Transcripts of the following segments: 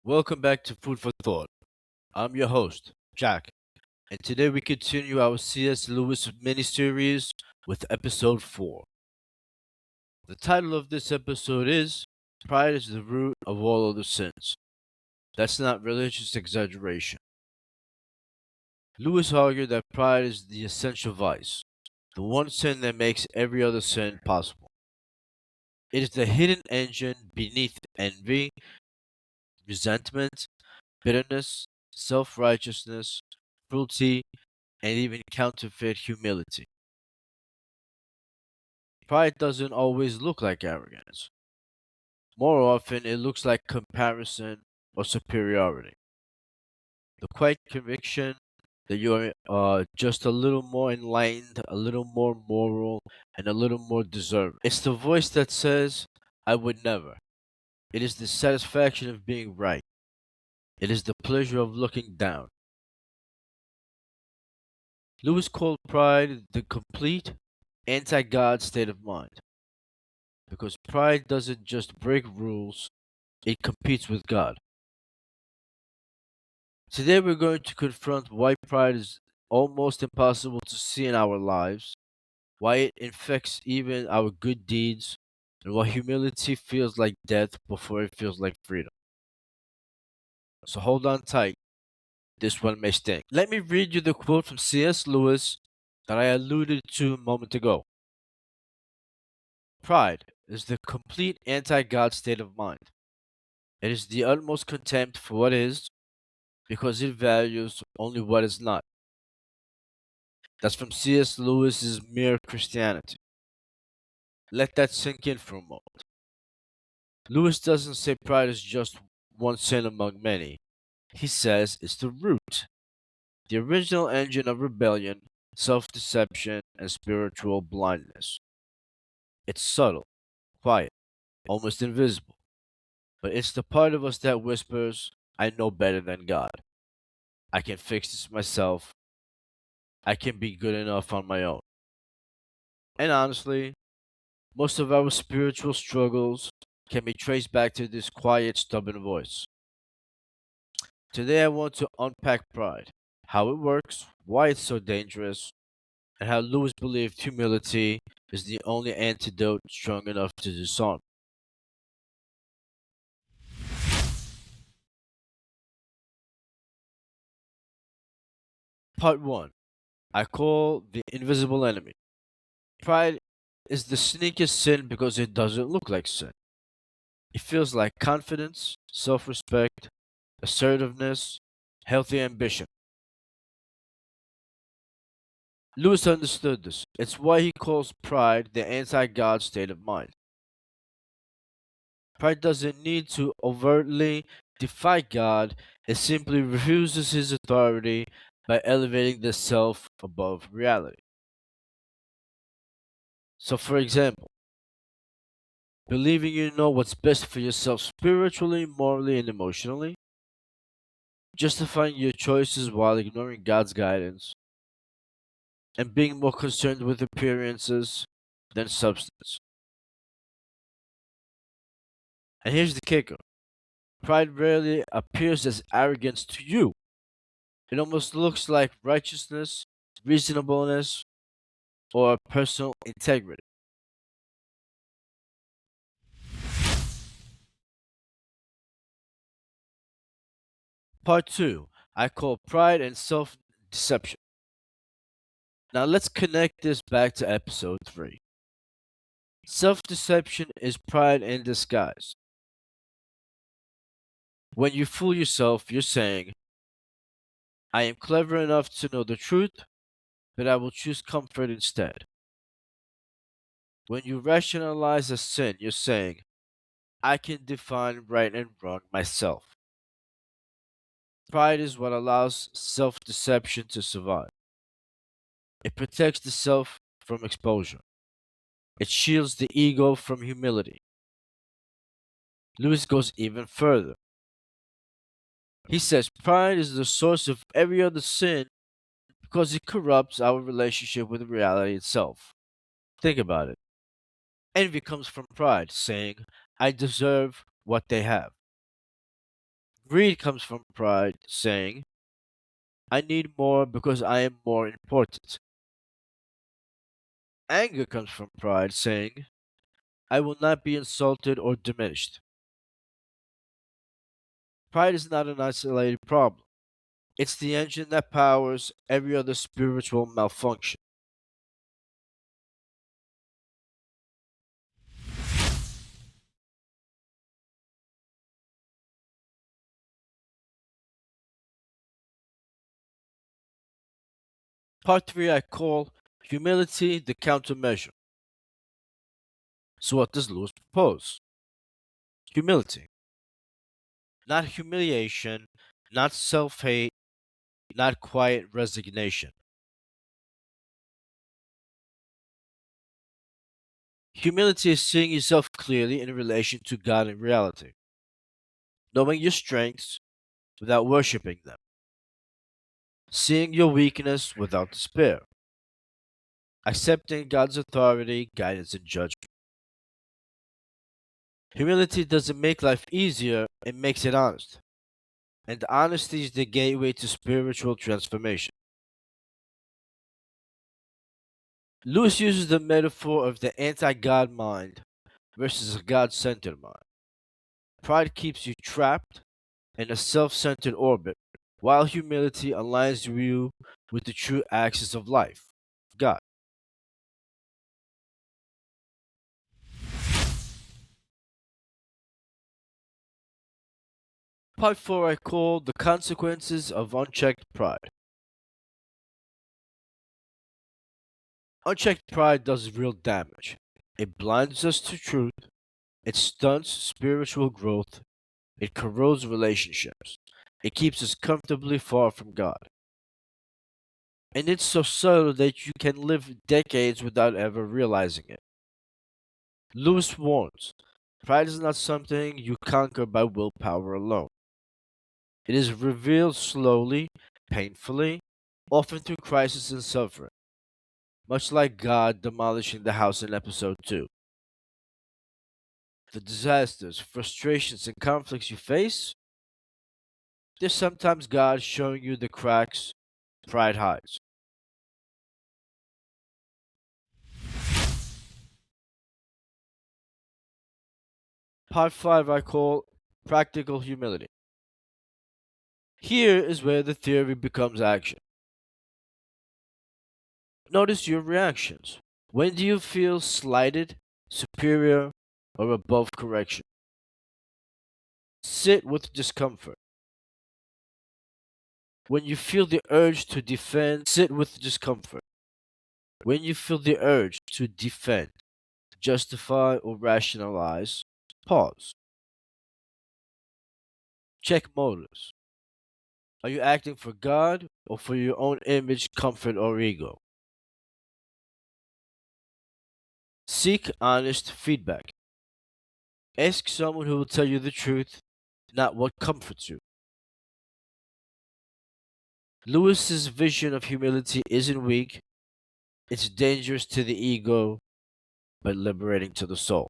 Welcome back to Food for Thought. I'm your host, Jack, and today we continue our C.S. Lewis mini-series with episode 4. The title of this episode is Pride is the Root of All Other Sins. That's not religious exaggeration. Lewis argued that pride is the essential vice, the one sin that makes every other sin possible. It is the hidden engine beneath envy, resentment, bitterness, self righteousness, cruelty, and even counterfeit humility. Pride doesn't always look like arrogance. More often, it looks like comparison or superiority. The quiet conviction that you're just a little more enlightened, a little more moral, and a little more deserving. It's the voice that says, I would never. It is the satisfaction of being right. It is the pleasure of looking down. Lewis called pride the complete anti God state of mind because pride doesn't just break rules, it competes with God. Today, we're going to confront why pride is almost impossible to see in our lives, why it infects even our good deeds, and why humility feels like death before it feels like freedom. So hold on tight, this one may sting. Let me read you the quote from C.S. Lewis that I alluded to a moment ago. Pride is the complete anti God state of mind. It is the utmost contempt for what is, because it values only what is not. That's from C.S. Lewis's Mere Christianity. Let that sink in for a moment. Lewis doesn't say pride is just one sin among many. He says it's the root, the original engine of rebellion, self deception, and spiritual blindness. It's subtle, quiet, almost invisible, but it's the part of us that whispers, I know better than God. I can fix this myself. I can be good enough on my own. And honestly, most of our spiritual struggles can be traced back to this quiet, stubborn voice. Today, I want to unpack pride, how it works, why it's so dangerous, and how Lewis believed humility is the only antidote strong enough to disarm. Part 1. I call the invisible enemy. Pride is the sneakiest sin because it doesn't look like sin. It feels like confidence, self respect, assertiveness, healthy ambition. Lewis understood this. It's why he calls pride the anti God state of mind. Pride doesn't need to overtly defy God, it simply refuses his authority by elevating the self above reality. So, for example, believing you know what's best for yourself spiritually, morally, and emotionally, justifying your choices while ignoring God's guidance, and being more concerned with appearances than substance. And here's the kicker: pride rarely appears as arrogance to you. It almost looks like righteousness, reasonableness, or personal integrity. Part 2, I call pride and self deception. Now let's connect this back to episode 3. Self deception is pride in disguise. When you fool yourself, you're saying, I am clever enough to know the truth, but I will choose comfort instead. When you rationalize a sin, you're saying, I can define right and wrong myself. Pride is what allows self deception to survive. It protects the self from exposure, it shields the ego from humility. Lewis goes even further. He says pride is the source of every other sin because it corrupts our relationship with reality itself. Think about it. Envy comes from pride, saying, I deserve what they have. Greed comes from pride, saying, I need more because I am more important. Anger comes from pride, saying, I will not be insulted or diminished. Pride is not an isolated problem. It's the engine that powers every other spiritual malfunction. Part 3 I call humility the countermeasure. So, what does Lewis propose? Humility. Not humiliation, not self hate, not quiet resignation. Humility is seeing yourself clearly in relation to God and reality, knowing your strengths without worshiping them, seeing your weakness without despair, accepting God's authority, guidance, and judgment. Humility doesn't make life easier, it makes it honest. And honesty is the gateway to spiritual transformation. Lewis uses the metaphor of the anti God mind versus a God centered mind. Pride keeps you trapped in a self centered orbit, while humility aligns you with the true axis of life, God. Part 4 I call the consequences of unchecked pride. Unchecked pride does real damage. It blinds us to truth, it stunts spiritual growth, it corrodes relationships, it keeps us comfortably far from God. And it's so subtle that you can live decades without ever realizing it. Lewis warns pride is not something you conquer by willpower alone. It is revealed slowly, painfully, often through crisis and suffering, much like God demolishing the house in episode 2. The disasters, frustrations, and conflicts you face, they're sometimes God showing you the cracks pride hides. Part 5 I call practical humility. Here is where the theory becomes action. Notice your reactions. When do you feel slighted, superior, or above correction? Sit with discomfort. When you feel the urge to defend, sit with discomfort. When you feel the urge to defend, justify, or rationalize, pause. Check motives. Are you acting for God or for your own image, comfort, or ego? Seek honest feedback. Ask someone who will tell you the truth, not what comforts you. Lewis's vision of humility isn't weak, it's dangerous to the ego, but liberating to the soul.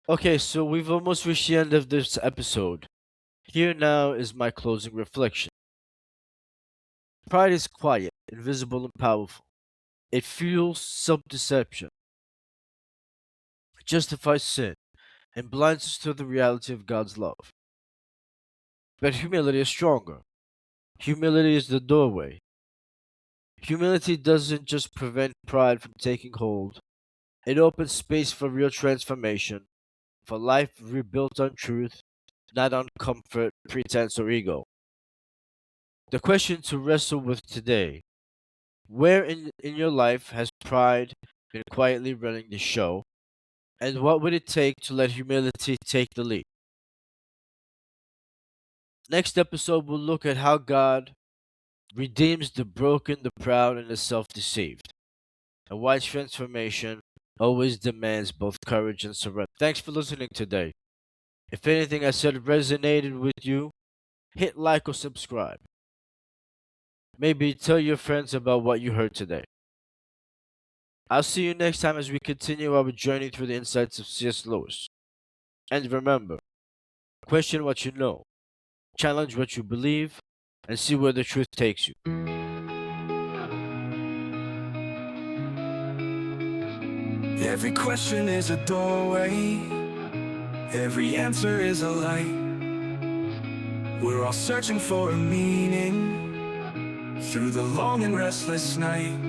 Okay, so we've almost reached the end of this episode. Here now is my closing reflection. Pride is quiet, invisible, and powerful. It fuels self deception, justifies sin, and blinds us to the reality of God's love. But humility is stronger. Humility is the doorway. Humility doesn't just prevent pride from taking hold, it opens space for real transformation, for life rebuilt on truth, not on comfort, pretense, or ego. The question to wrestle with today: where in your life has pride been quietly running the show? And what would it take to let humility take the lead? Next episode, we'll look at how God redeems the broken, the proud, and the self deceived, and why transformation always demands both courage and surrender. Thanks for listening today. If anything I said resonated with you, hit like or subscribe. Maybe tell your friends about what you heard today. I'll see you next time as we continue our journey through the insights of C.S. Lewis. And remember, question what you know, challenge what you believe, and see where the truth takes you. Every question is a doorway, every answer is a light. We're all searching for a meaning through the long and restless night.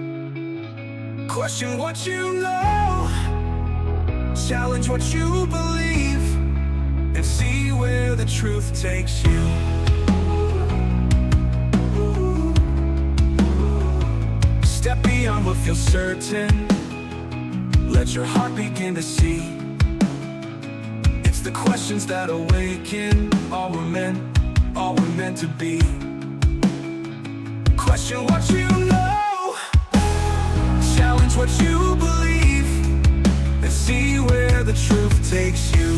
Question what you know, challenge what you believe, and see where the truth takes you. Step beyond what feels certain, let your heart begin to see. It's the questions that awaken all we're meant to be. Question what you know, challenge what you believe, and see where the truth takes you.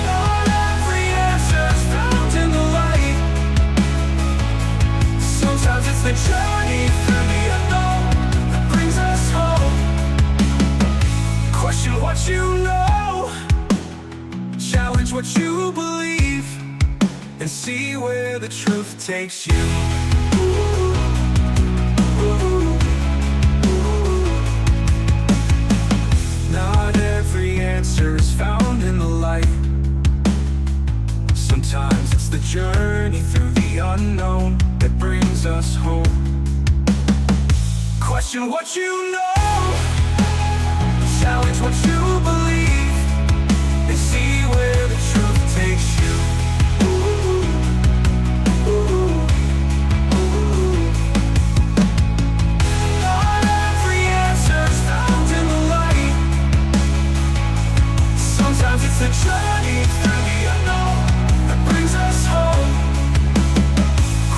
Not every answer's found in the light. Sometimes it's the journey through the unknown that brings us home. Question what you know, challenge what you believe, and see where the truth takes you. Not every answer is found in the light. Sometimes it's the journey through the unknown that brings us home. Question what you know, challenge what you believe, and see where the truth takes you. Not every answer's found in the light. Sometimes it's the journey through the unknown that brings us home.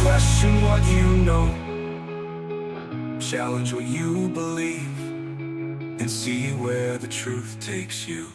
Question what you know, challenge what you believe, and see where the truth takes you.